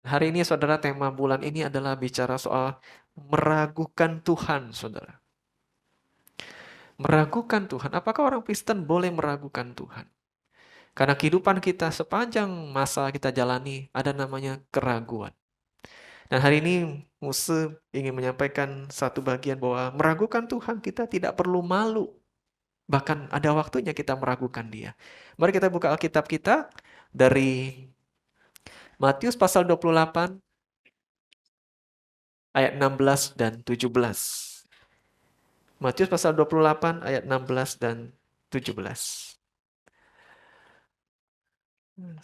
Hari ini saudara, tema bulan ini adalah bicara soal meragukan Tuhan, saudara. Meragukan Tuhan. Apakah orang Kristen boleh meragukan Tuhan? Karena kehidupan kita sepanjang masa kita jalani ada namanya keraguan. Dan hari ini Muse ingin menyampaikan satu bagian bahwa meragukan Tuhan kita tidak perlu malu. Bahkan ada waktunya kita meragukan Dia. Mari kita buka Alkitab kita dari Matius pasal 28 ayat 16 dan 17. Matius pasal 28 ayat 16 dan 17.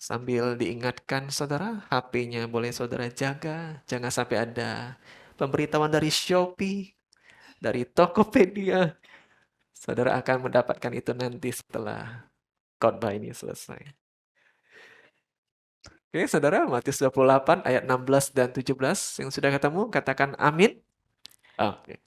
Sambil diingatkan saudara, HP-nya boleh saudara jaga, jangan sampai ada pemberitahuan dari Shopee, dari Tokopedia. Saudara akan mendapatkan itu nanti setelah khotbah ini selesai. Oke, saudara, Matius 28 ayat 16 dan 17 yang sudah ketemu, katakan amin. Oke.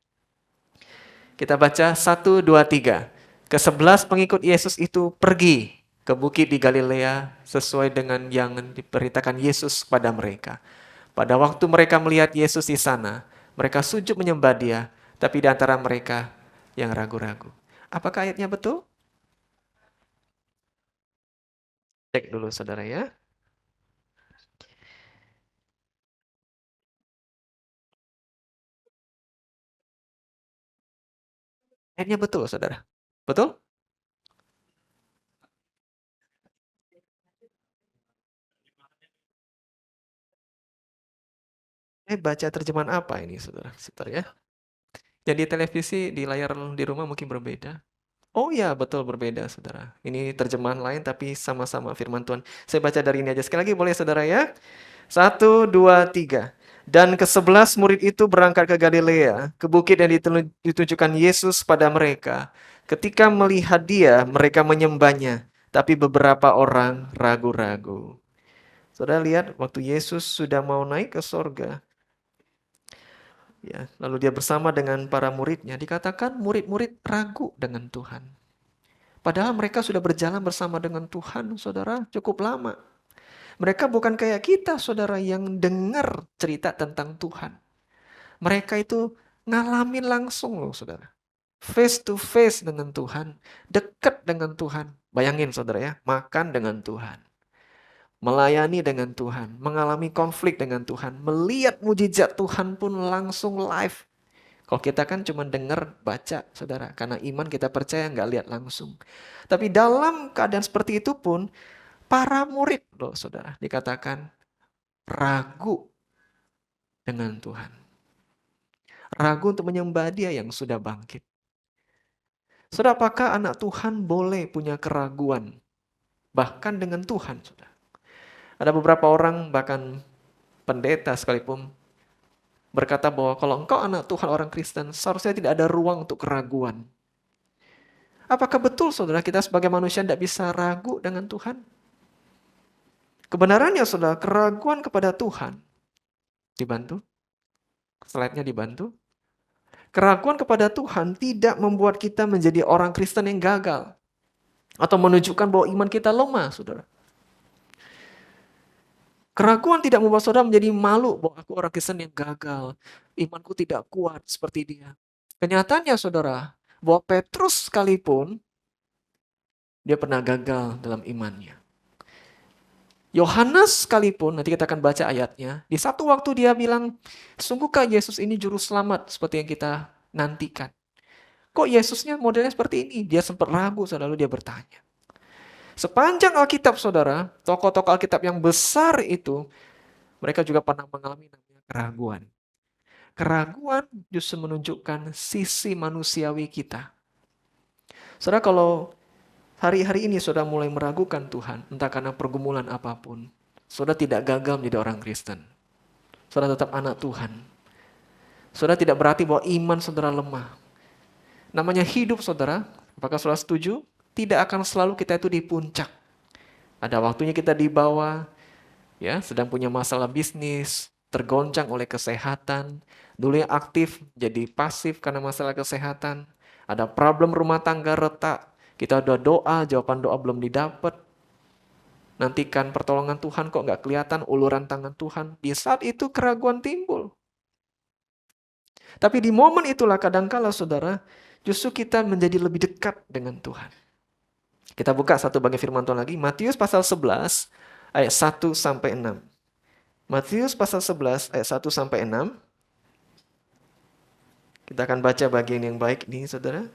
Kita baca 1, 2, 3. Ke-11 pengikut Yesus itu pergi ke bukit di Galilea sesuai dengan yang diperintahkan Yesus kepada mereka. Pada waktu mereka melihat Yesus di sana, mereka sujud menyembah Dia, tapi di antara mereka yang ragu-ragu. Apakah ayatnya betul? Cek dulu saudara ya. Ayatnya betul saudara. Betul? Baca terjemahan apa ini saudara? Sebentar ya. Jadi televisi di layar di rumah mungkin berbeda. Oh ya, betul berbeda, saudara. Ini terjemahan lain tapi sama-sama firman Tuhan. Saya baca dari ini aja. Sekali lagi boleh, saudara ya? 1, 2, 3. Dan ke-11 murid itu berangkat ke Galilea, ke bukit yang ditunjukkan Yesus pada mereka. Ketika melihat Dia, mereka menyembahnya. Tapi beberapa orang ragu-ragu. Saudara lihat, waktu Yesus sudah mau naik ke sorga, ya, lalu dia bersama dengan para muridnya, dikatakan murid-murid ragu dengan Tuhan. Padahal mereka sudah berjalan bersama dengan Tuhan, saudara, cukup lama. Mereka bukan kayak kita, saudara, yang dengar cerita tentang Tuhan. Mereka itu ngalamin langsung loh, saudara. Face to face dengan Tuhan, dekat dengan Tuhan. Bayangin, saudara ya, makan dengan Tuhan. Melayani dengan Tuhan, mengalami konflik dengan Tuhan, melihat mujizat Tuhan pun langsung live. Kalau kita kan cuma dengar, baca, saudara. Karena iman kita percaya, nggak lihat langsung. Tapi dalam keadaan seperti itu pun, para murid loh saudara, dikatakan ragu dengan Tuhan. Ragu untuk menyembah Dia yang sudah bangkit. Saudara, apakah anak Tuhan boleh punya keraguan? Bahkan dengan Tuhan, saudara. Ada beberapa orang, bahkan pendeta sekalipun, berkata bahwa kalau engkau anak Tuhan orang Kristen, seharusnya tidak ada ruang untuk keraguan. Apakah betul saudara kita sebagai manusia tidak bisa ragu dengan Tuhan? Kebenarannya saudara, keraguan kepada Tuhan. Dibantu? Slide-nya dibantu. Keraguan kepada Tuhan tidak membuat kita menjadi orang Kristen yang gagal. Atau menunjukkan bahwa iman kita lemah, saudara. Keraguan tidak membuat saudara menjadi malu bahwa aku orang Kristen yang gagal. Imanku tidak kuat seperti dia. Kenyataannya saudara, bahwa Petrus sekalipun, dia pernah gagal dalam imannya. Yohanes sekalipun, nanti kita akan baca ayatnya, di satu waktu dia bilang, sungguhkah Yesus ini juru selamat seperti yang kita nantikan? Kok Yesusnya modelnya seperti ini? Dia sempat ragu, lalu dia bertanya. Sepanjang Alkitab, saudara, tokoh-tokoh Alkitab yang besar itu, mereka juga pernah mengalami namanya keraguan. Keraguan justru menunjukkan sisi manusiawi kita. Saudara, kalau hari-hari ini saudara mulai meragukan Tuhan, entah karena pergumulan apapun, saudara tidak gagal menjadi orang Kristen. Saudara tetap anak Tuhan. Saudara tidak berarti bahwa iman saudara lemah. Namanya hidup saudara, apakah saudara setuju? Tidak akan selalu kita itu di puncak. Ada waktunya kita di bawah, ya, sedang punya masalah bisnis, tergoncang oleh kesehatan. Dulu yang aktif jadi pasif karena masalah kesehatan. Ada problem rumah tangga retak. Kita udah doa, jawaban doa belum didapat. Nantikan pertolongan Tuhan kok nggak kelihatan uluran tangan Tuhan. Di saat itu keraguan timbul. Tapi di momen itulah kadangkala saudara, justru kita menjadi lebih dekat dengan Tuhan. Kita buka satu bagian firman Tuhan lagi, Matius pasal 11 ayat 1 sampai 6. Matius pasal 11 ayat 1 sampai 6. Kita akan baca bagian yang baik ini saudara.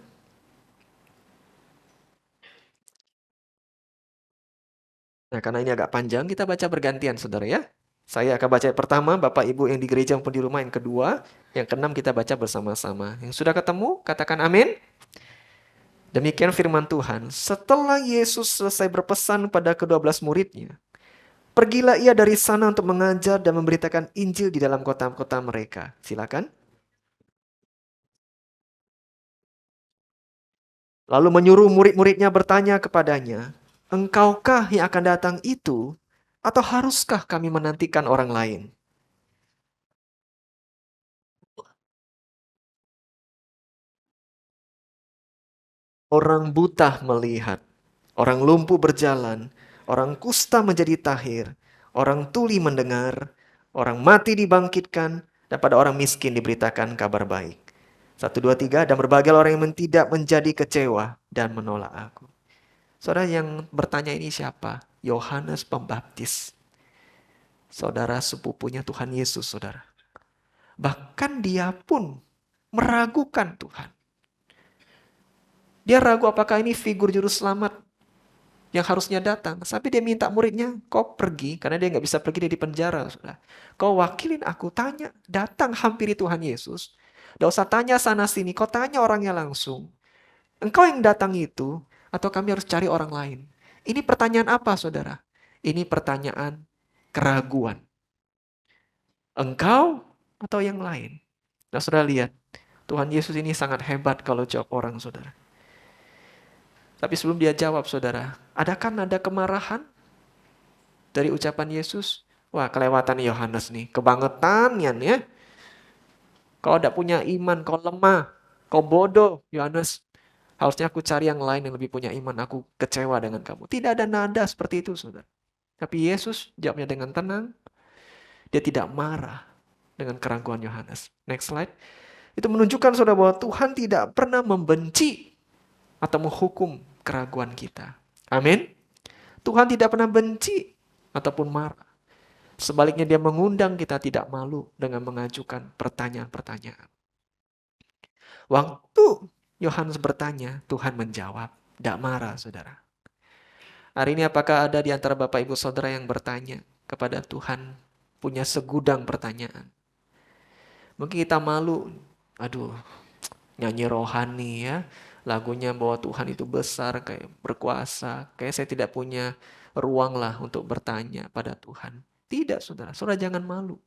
Nah, karena ini agak panjang, kita baca bergantian, saudara ya. Saya akan baca yang pertama, Bapak Ibu yang di gereja maupun di rumah yang kedua, yang keenam kita baca bersama-sama. Yang sudah ketemu, katakan amin. Demikian firman Tuhan. Setelah Yesus selesai berpesan pada ke-12 muridnya, pergilah ia dari sana untuk mengajar dan memberitakan Injil di dalam kota-kota mereka. Silakan. Lalu menyuruh murid-muridnya bertanya kepadanya, engkaukah yang akan datang itu, atau haruskah kami menantikan orang lain? Orang buta melihat, orang lumpuh berjalan, orang kusta menjadi tahir, orang tuli mendengar, orang mati dibangkitkan, dan pada orang miskin diberitakan kabar baik. 1, 2, 3, dan berbagai orang yang tidak menjadi kecewa dan menolak aku. Saudara yang bertanya ini siapa? Yohanes Pembaptis. Saudara sepupunya Tuhan Yesus, saudara. Bahkan dia pun meragukan Tuhan. Dia ragu apakah ini figur juru selamat yang harusnya datang. Tapi dia minta muridnya, kau pergi, karena dia nggak bisa pergi, dia di penjara. Saudara. Kau wakilin aku, tanya, datang hampiri Tuhan Yesus. Gak usah tanya sana sini, kau tanya orangnya langsung. Engkau yang datang itu, atau kami harus cari orang lain? Ini pertanyaan apa, saudara? Ini pertanyaan keraguan. Engkau atau yang lain? Nah, saudara lihat, Tuhan Yesus ini sangat hebat kalau jawab orang, saudara. Tapi sebelum dia jawab, saudara, adakah nada kemarahan dari ucapan Yesus? Wah, kelewatan Yohanes nih, kebangetan ya. Kau tidak punya iman, kau lemah, kau bodoh, Yohanes. Harusnya aku cari yang lain yang lebih punya iman, aku kecewa dengan kamu. Tidak ada nada seperti itu, saudara. Tapi Yesus jawabnya dengan tenang, dia tidak marah dengan keraguan Yohanes. Next slide. Itu menunjukkan, saudara, bahwa Tuhan tidak pernah membenci atau menghukum keraguan kita. Amin. Tuhan tidak pernah benci ataupun marah. Sebaliknya dia mengundang kita tidak malu dengan mengajukan pertanyaan-pertanyaan. Waktu Yohanes bertanya, Tuhan menjawab. Tidak marah, saudara. Hari ini apakah ada di antara Bapak Ibu Saudara yang bertanya kepada Tuhan, punya segudang pertanyaan? Mungkin kita malu, aduh, nyanyi rohani ya, lagunya bahwa Tuhan itu besar, kayak berkuasa, kayak saya tidak punya ruang lah untuk bertanya pada Tuhan. Tidak, saudara. Saudara jangan malu.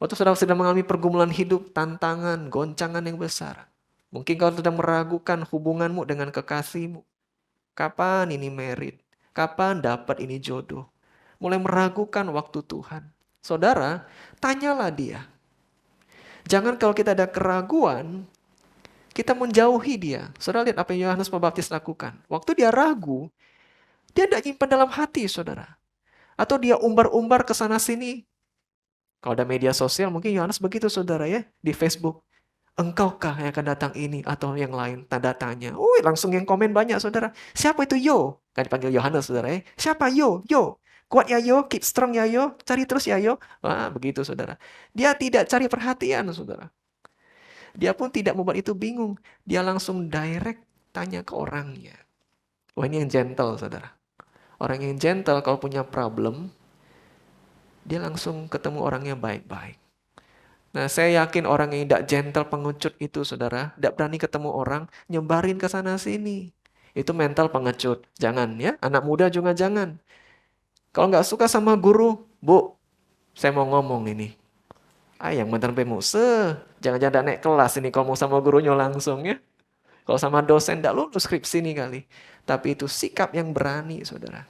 Waktu saudara sedang mengalami pergumulan hidup, tantangan, goncangan yang besar. Mungkin kau sedang meragukan hubunganmu dengan kekasihmu. Kapan ini merit? Kapan dapat ini jodoh? Mulai meragukan waktu Tuhan. Saudara, tanyalah dia. Jangan kalau kita ada keraguan, kita menjauhi dia. Saudara lihat apa yang Yohanes Pembaptis lakukan. Waktu dia ragu, dia tidak nyimpan dalam hati, saudara. Atau dia umbar-umbar ke sana sini. Kalau ada media sosial, mungkin Yohanes begitu, saudara ya. Di Facebook. Engkaukah yang akan datang ini atau yang lain? Tanda tanya. Langsung yang komen banyak, saudara. Siapa itu Yo? Kan dipanggil Yohanes, saudara ya. Siapa Yo? Yo. Kuat ya Yo, keep strong ya Yo. Cari terus ya Yo. Wah, begitu, saudara. Dia tidak cari perhatian, saudara. Dia pun tidak membuat itu bingung. Dia langsung direct tanya ke orangnya. Wah, ini yang gentle, saudara. Orang yang gentle kalau punya problem, dia langsung ketemu orangnya baik-baik. Nah, saya yakin orang yang tidak gentle, pengecut itu, saudara, tidak berani ketemu orang, nyebarin ke sana sini. Itu mental pengecut. Jangan ya, anak muda juga jangan. Kalau nggak suka sama guru, Bu, saya mau ngomong ini. Yang bener Muse, jangan-jangan naik kelas ini kalau mau sama gurunya langsung ya. Kalau sama dosen tidak lulus skripsi ini kali. Tapi itu sikap yang berani, saudara.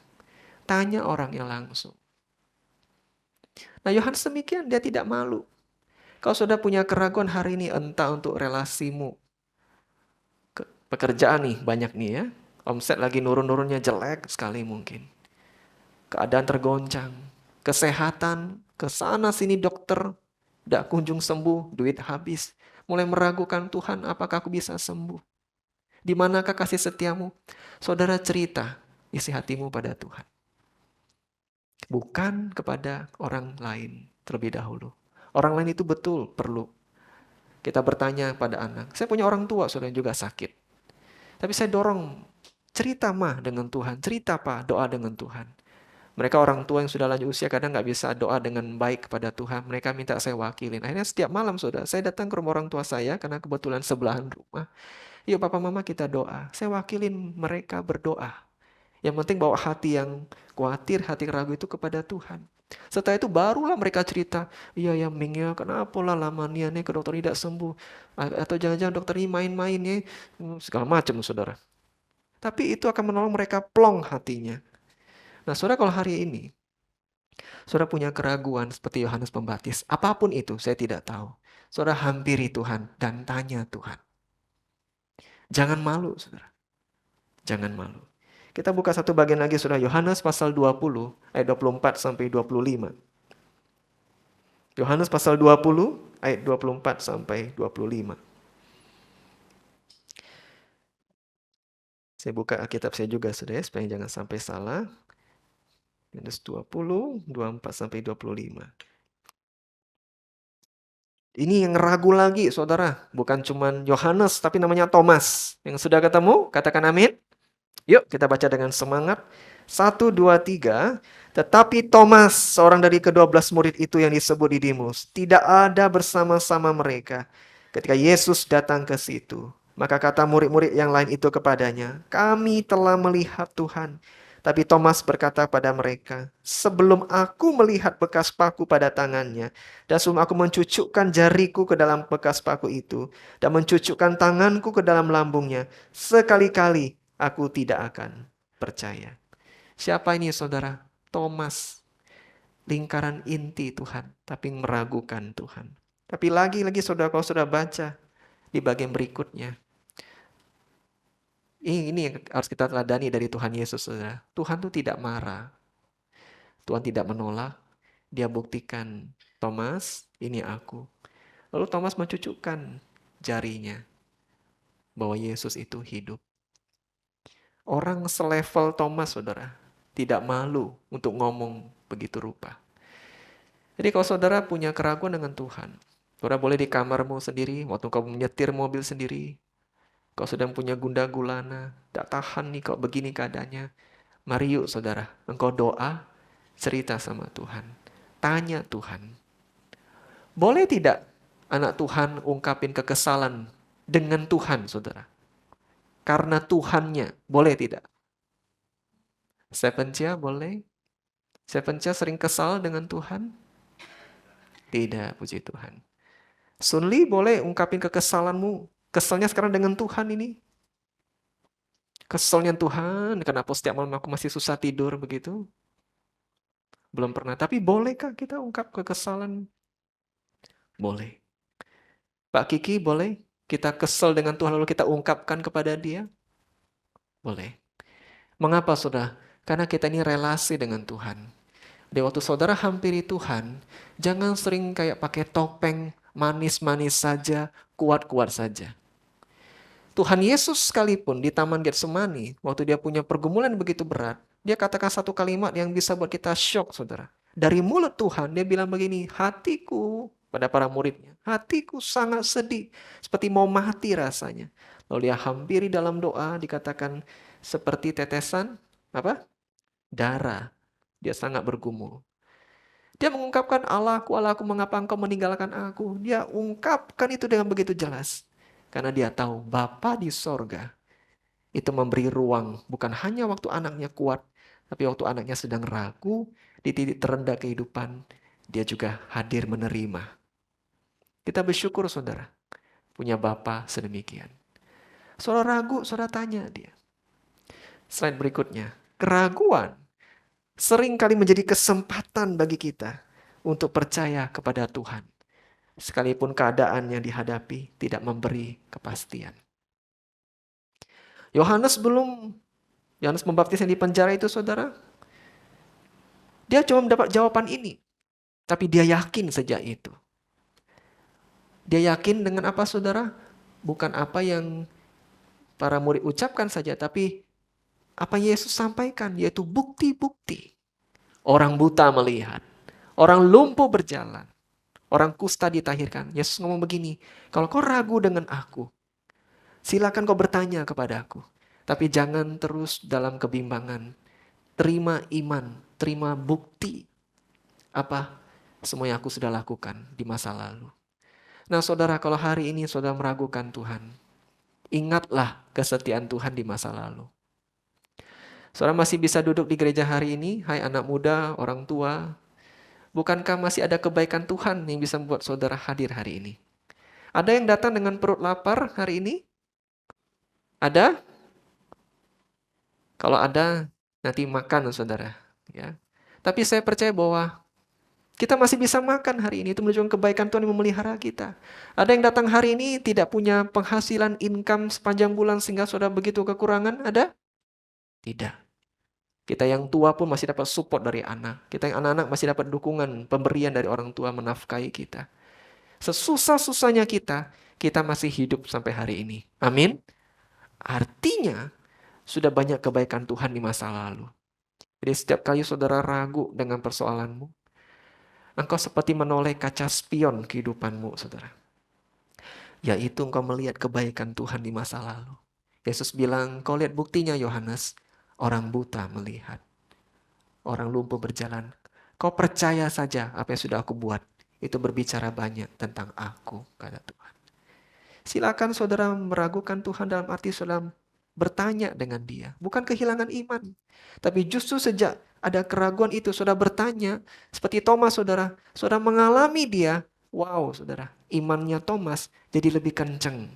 Tanya orangnya langsung. Nah, Yohanes demikian, dia tidak malu. Kalau sudah punya keraguan hari ini, entah untuk relasimu, pekerjaan nih, banyak nih ya. Omset lagi nurun-nurunnya jelek sekali mungkin. keadaan tergoncang, kesehatan, kesana sini dokter, tidak kunjung sembuh, duit habis. Mulai meragukan, Tuhan apakah aku bisa sembuh? Di manakah kasih setiamu? Saudara cerita isi hatimu pada Tuhan. Bukan kepada orang lain terlebih dahulu. Orang lain itu betul perlu. Kita bertanya pada anak. Saya punya orang tua, saudara juga sakit. Tapi saya dorong, cerita mah dengan Tuhan. Cerita pak, doa dengan Tuhan. Mereka orang tua yang sudah lanjut usia kadang nggak bisa doa dengan baik kepada Tuhan. Mereka minta saya wakilin. Akhirnya setiap malam saudara, saya datang ke rumah orang tua saya karena kebetulan sebelahan rumah. Yuk papa mama kita doa. Saya wakilin mereka berdoa. Yang penting bawa hati yang khawatir, hati ragu itu kepada Tuhan. Setelah itu barulah mereka cerita, iya ya Ming ya, kenapa lah lama nih ke dokter tidak sembuh. Atau jangan-jangan dokter ini main-main ya, segala macam saudara. Tapi itu akan menolong mereka plong hatinya. Nah saudara kalau hari ini, saudara punya keraguan seperti Yohanes Pembaptis, apapun itu saya tidak tahu. Saudara hampiri Tuhan dan tanya Tuhan. Jangan malu saudara, jangan malu. Kita buka satu bagian lagi saudara, Yohanes pasal 20 ayat 24 sampai 25. Yohanes pasal 20 ayat 24 sampai 25. Saya buka Alkitab saya juga saudara, supaya jangan sampai salah. Yohanes 20, 24 sampai 25. Ini yang ragu lagi saudara, bukan cuman Yohanes tapi namanya Thomas. Yang sudah ketemu, katakan amin. Yuk kita baca dengan semangat. 1, 2, 3. Tetapi Thomas, seorang dari ke-12 murid itu yang disebut Didimus, tidak ada bersama-sama mereka ketika Yesus datang ke situ. Maka kata murid-murid yang lain itu kepadanya, kami telah melihat Tuhan. Tapi Thomas berkata pada mereka, sebelum aku melihat bekas paku pada tangannya, dan sebelum aku mencucukkan jariku ke dalam bekas paku itu, dan mencucukkan tanganku ke dalam lambungnya, sekali-kali aku tidak akan percaya. Siapa ini saudara? Thomas. Lingkaran inti Tuhan, tapi meragukan Tuhan. Tapi lagi-lagi saudara, kalau sudah baca di bagian berikutnya, ini yang harus kita teladani dari Tuhan Yesus, saudara. Tuhan itu tidak marah. Tuhan tidak menolak. Dia buktikan, Thomas, ini aku. Lalu Thomas mencucukkan jarinya bahwa Yesus itu hidup. Orang selevel Thomas, saudara, tidak malu untuk ngomong begitu rupa. Jadi kalau saudara punya keraguan dengan Tuhan, saudara boleh di kamarmu sendiri, waktu kau menyetir mobil sendiri, kau sedang punya gundah gulana, tak tahan nih kalau begini keadaannya. Mari yuk saudara, engkau doa, cerita sama Tuhan. Tanya Tuhan. Boleh tidak anak Tuhan ungkapin kekesalan dengan Tuhan, saudara? Karena Tuhannya, boleh tidak? Sepencia boleh? Sepencia sering kesal dengan Tuhan? Tidak, puji Tuhan. Sunli boleh ungkapin kekesalanmu. Keselnya sekarang dengan Tuhan ini. Keselnya Tuhan, kenapa setiap malam aku masih susah tidur begitu? Belum pernah. Tapi bolehkah kita ungkap kekesalan? Boleh. Pak Kiki, boleh kita kesel dengan Tuhan lalu kita ungkapkan kepada dia? Boleh. Mengapa saudara? Karena kita ini relasi dengan Tuhan. Di waktu saudara hampiri Tuhan, jangan sering kayak pakai topeng, manis-manis saja, kuat-kuat saja. Tuhan Yesus sekalipun di Taman Getsemani, waktu dia punya pergumulan begitu berat, dia katakan satu kalimat yang bisa buat kita shock, saudara. Dari mulut Tuhan, dia bilang begini, hatiku, pada para muridnya, hatiku sangat sedih, seperti mau mati rasanya. Lalu dia hampiri dalam doa, dikatakan seperti tetesan, apa? Darah. Dia sangat bergumul. Dia mengungkapkan, Allahku, mengapa engkau meninggalkan aku? Dia ungkapkan itu dengan begitu jelas. Karena dia tahu Bapa di sorga itu memberi ruang bukan hanya waktu anaknya kuat, tapi waktu anaknya sedang ragu, di titik terendah kehidupan, dia juga hadir menerima. Kita bersyukur saudara, punya Bapa sedemikian. Saudara ragu, saudara tanya dia. Slide berikutnya, keraguan sering kali menjadi kesempatan bagi kita untuk percaya kepada Tuhan. Sekalipun keadaan yang dihadapi tidak memberi kepastian. Yohanes Pembaptis yang di penjara itu saudara, Dia cuma mendapat jawaban ini. Tapi dia yakin sejak itu. Dia yakin dengan apa saudara? Bukan apa yang para murid ucapkan saja, tapi apa Yesus sampaikan, yaitu bukti-bukti. Orang buta melihat, orang lumpuh berjalan, orang kusta ditahirkan. Yesus ngomong begini, kalau kau ragu dengan aku, silakan kau bertanya kepadaku. Tapi jangan terus dalam kebimbangan. Terima iman, terima bukti. Apa semua yang aku sudah lakukan di masa lalu. Nah saudara, kalau hari ini saudara meragukan Tuhan, ingatlah kesetiaan Tuhan di masa lalu. Saudara masih bisa duduk di gereja hari ini, hai anak muda, orang tua. Bukankah masih ada kebaikan Tuhan yang bisa membuat saudara hadir hari ini? Ada yang datang dengan perut lapar hari ini? Ada? Kalau ada, nanti makan saudara. Ya. Tapi saya percaya bahwa kita masih bisa makan hari ini. Itu menunjukkan kebaikan Tuhan yang memelihara kita. Ada yang datang hari ini tidak punya penghasilan income sepanjang bulan sehingga saudara begitu kekurangan? Ada? Tidak. Kita yang tua pun masih dapat support dari anak. Kita yang anak-anak masih dapat dukungan, pemberian dari orang tua menafkahi kita. Sesusah-susahnya kita masih hidup sampai hari ini. Amin. Artinya, sudah banyak kebaikan Tuhan di masa lalu. Jadi setiap kali saudara ragu dengan persoalanmu, engkau seperti menoleh kaca spion kehidupanmu, saudara. Yaitu engkau melihat kebaikan Tuhan di masa lalu. Yesus bilang, kau lihat buktinya Yohanes, orang buta melihat, orang lumpuh berjalan. Kau percaya saja apa yang sudah aku buat. Itu berbicara banyak tentang aku, kata Tuhan. Silakan saudara meragukan Tuhan dalam arti saudara bertanya dengan dia. Bukan kehilangan iman. Tapi justru sejak ada keraguan itu, saudara bertanya. Seperti Thomas saudara mengalami dia. Wow saudara, imannya Thomas jadi lebih kencang.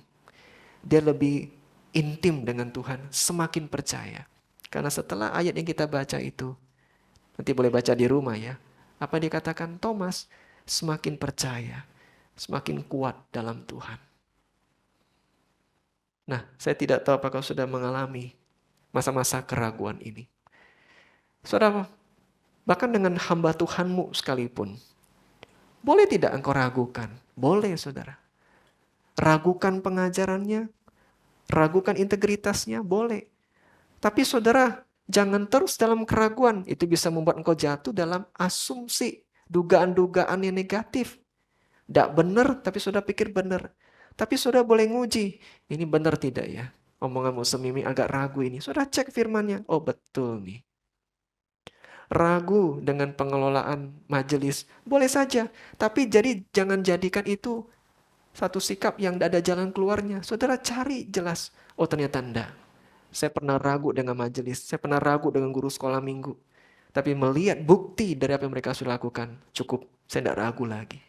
Dia lebih intim dengan Tuhan, semakin percaya. Karena setelah ayat yang kita baca itu, nanti boleh baca di rumah ya. Apa dikatakan Thomas? Semakin percaya, semakin kuat dalam Tuhan. Nah, saya tidak tahu apakah sudah mengalami masa-masa keraguan ini. Saudara, bahkan dengan hamba Tuhanmu sekalipun, boleh tidak engkau ragukan? Boleh, saudara. Ragukan pengajarannya, ragukan integritasnya, boleh. Tapi saudara, jangan terus dalam keraguan. Itu bisa membuat engkau jatuh dalam asumsi, dugaan-dugaan yang negatif. Tidak benar, tapi saudara pikir benar. Tapi saudara boleh nguji, ini benar tidak ya? Omonganmu semimi agak ragu ini. Saudara cek firmannya, oh betul nih. Ragu dengan pengelolaan majelis, boleh saja. Tapi jangan jadikan itu satu sikap yang tidak ada jalan keluarnya. Saudara cari jelas, oh ternyata enggak. Saya pernah ragu dengan majelis, saya pernah ragu dengan guru sekolah minggu. Tapi melihat bukti dari apa yang mereka sudah lakukan, cukup, saya tidak ragu lagi.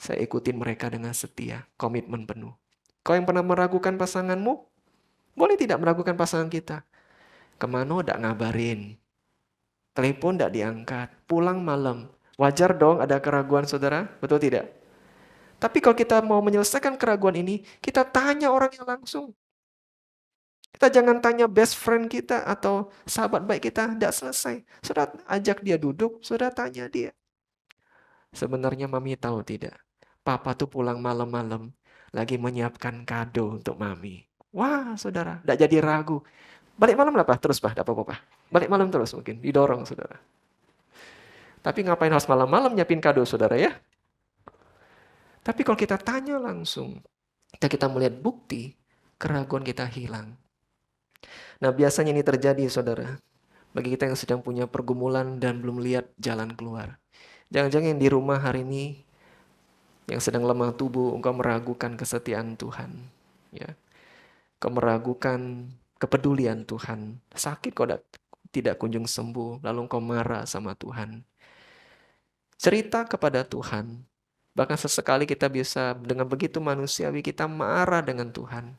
Saya ikutin mereka dengan setia, komitmen penuh. Kau yang pernah meragukan pasanganmu, boleh tidak meragukan pasangan kita? Kemana tidak ngabarin? Telepon tidak diangkat, pulang malam. Wajar dong ada keraguan saudara, betul tidak? Tapi kalau kita mau menyelesaikan keraguan ini, kita tanya orangnya langsung. Kita jangan tanya best friend kita atau sahabat baik kita, tidak selesai. Saudara ajak dia duduk, saudara tanya dia. Sebenarnya mami tahu tidak? Papa tuh pulang malam-malam, lagi menyiapkan kado untuk mami. Wah saudara, tidak jadi ragu. Balik malam lah pak, terus pak, tidak apa-apa pak. Balik malam terus mungkin, didorong saudara. Tapi ngapain harus malam-malam nyiapin kado saudara ya? Tapi kalau kita tanya langsung, kita melihat bukti, keraguan kita hilang. Nah biasanya ini terjadi saudara, bagi kita yang sedang punya pergumulan dan belum lihat jalan keluar. Jangan-jangan yang di rumah hari ini, yang sedang lemah tubuh, engkau meragukan kesetiaan Tuhan. Ya. Kau meragukan kepedulian Tuhan. Sakit kau tidak kunjung sembuh, lalu engkau marah sama Tuhan. Cerita kepada Tuhan. Bahkan sesekali kita bisa dengan begitu manusiawi kita marah dengan Tuhan.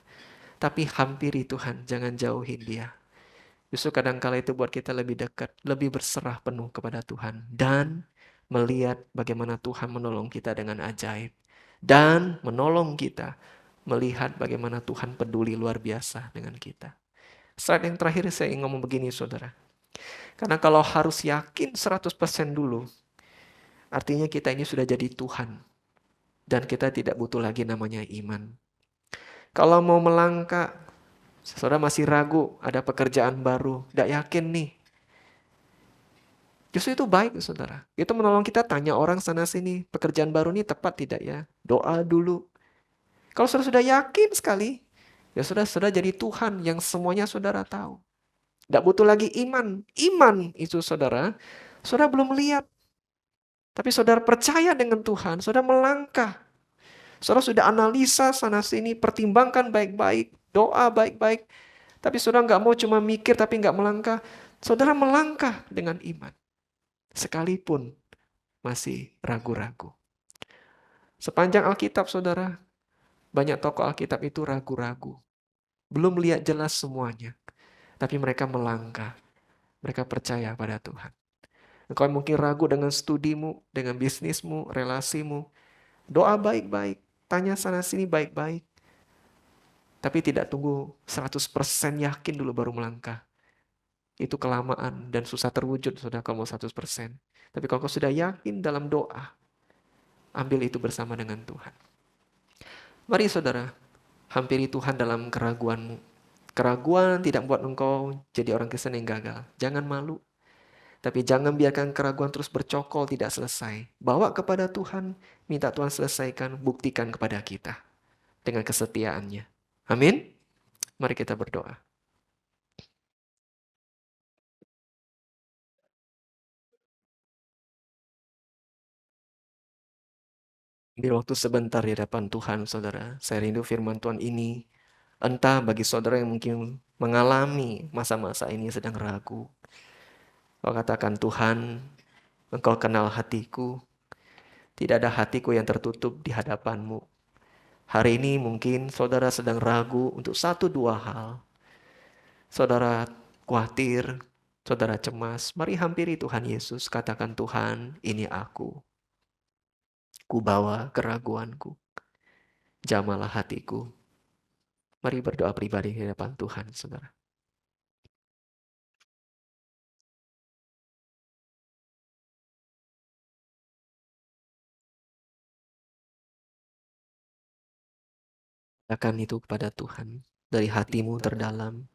Tapi hampiri Tuhan, jangan jauhin dia. Justru kadang-kala itu buat kita lebih dekat, lebih berserah penuh kepada Tuhan. Dan melihat bagaimana Tuhan menolong kita dengan ajaib. Dan menolong kita melihat bagaimana Tuhan peduli luar biasa dengan kita. Slide yang terakhir saya ingin ngomong begini saudara. Karena kalau harus yakin 100% dulu, artinya kita ini sudah jadi Tuhan. Dan kita tidak butuh lagi namanya iman. Kalau mau melangkah, saudara masih ragu, ada pekerjaan baru, tidak yakin nih. Justru itu baik, saudara. Itu menolong kita tanya orang sana sini, pekerjaan baru ini tepat tidak ya? Doa dulu. Kalau saudara sudah yakin sekali, ya sudah jadi Tuhan yang semuanya saudara tahu. Tidak butuh lagi iman. Iman itu saudara belum lihat. Tapi saudara percaya dengan Tuhan, saudara melangkah. Saudara sudah analisa sana sini, pertimbangkan baik-baik, doa baik-baik. Tapi saudara nggak mau cuma mikir tapi nggak melangkah. Saudara melangkah dengan iman. Sekalipun masih ragu-ragu. Sepanjang Alkitab saudara, banyak tokoh Alkitab itu ragu-ragu. Belum lihat jelas semuanya. Tapi mereka melangkah. Mereka percaya pada Tuhan. Engkau mungkin ragu dengan studimu, dengan bisnismu, relasimu. Doa baik-baik. Tanya sana sini baik-baik. Tapi tidak tunggu 100% yakin dulu baru melangkah. Itu kelamaan dan susah terwujud sudah kalau 100%. Tapi kalau kau sudah yakin dalam doa, ambil itu bersama dengan Tuhan. Mari saudara, hampiri Tuhan dalam keraguanmu. Keraguan tidak membuat engkau jadi orang Kristen yang gagal. Jangan malu. Tapi jangan biarkan keraguan terus bercokol tidak selesai. Bawa kepada Tuhan, minta Tuhan selesaikan, buktikan kepada kita. Dengan kesetiaannya. Amin. Mari kita berdoa. Ambil waktu sebentar di hadapan Tuhan, saudara. Saya rindu firman Tuhan ini. Entah bagi saudara yang mungkin mengalami masa-masa ini sedang ragu. Kau katakan, Tuhan, Engkau kenal hatiku. Tidak ada hatiku yang tertutup di hadapanmu. Hari ini mungkin saudara sedang ragu untuk 1-2 hal. Saudara khawatir, saudara cemas. Mari hampiri Tuhan Yesus. Katakan, Tuhan, ini aku. Ku bawa keraguanku. Jamalah hatiku. Mari berdoa pribadi di hadapan Tuhan, saudara. Katakan itu kepada Tuhan dari hatimu terdalam.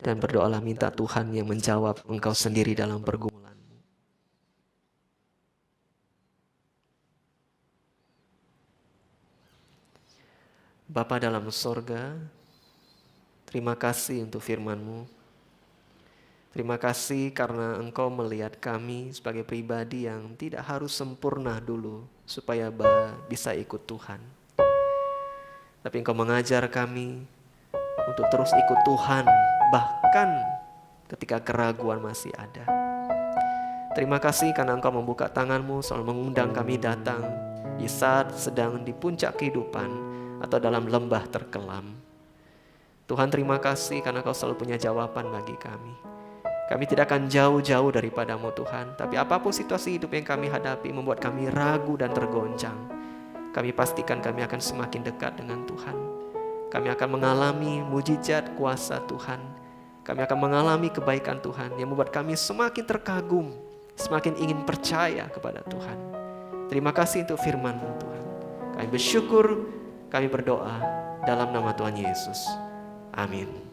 Dan berdoalah minta Tuhan yang menjawab engkau sendiri dalam pergumulanmu. Bapa dalam sorga, terima kasih untuk firman-Mu. Terima kasih karena Engkau melihat kami sebagai pribadi yang tidak harus sempurna dulu supaya bisa ikut Tuhan. Tapi Engkau mengajar kami untuk terus ikut Tuhan bahkan ketika keraguan masih ada. Terima kasih karena Engkau membuka tangan-Mu selalu mengundang kami datang di saat sedang di puncak kehidupan atau dalam lembah terkelam. Tuhan terima kasih karena Kau selalu punya jawaban bagi kami. Kami tidak akan jauh-jauh daripada-Mu Tuhan. Tapi apapun situasi hidup yang kami hadapi membuat kami ragu dan tergoncang, kami pastikan kami akan semakin dekat dengan Tuhan. Kami akan mengalami mujizat kuasa Tuhan. Kami akan mengalami kebaikan Tuhan yang membuat kami semakin terkagum, semakin ingin percaya kepada Tuhan. Terima kasih untuk firman-Mu Tuhan. Kami bersyukur, kami berdoa dalam nama Tuhan Yesus. Amin.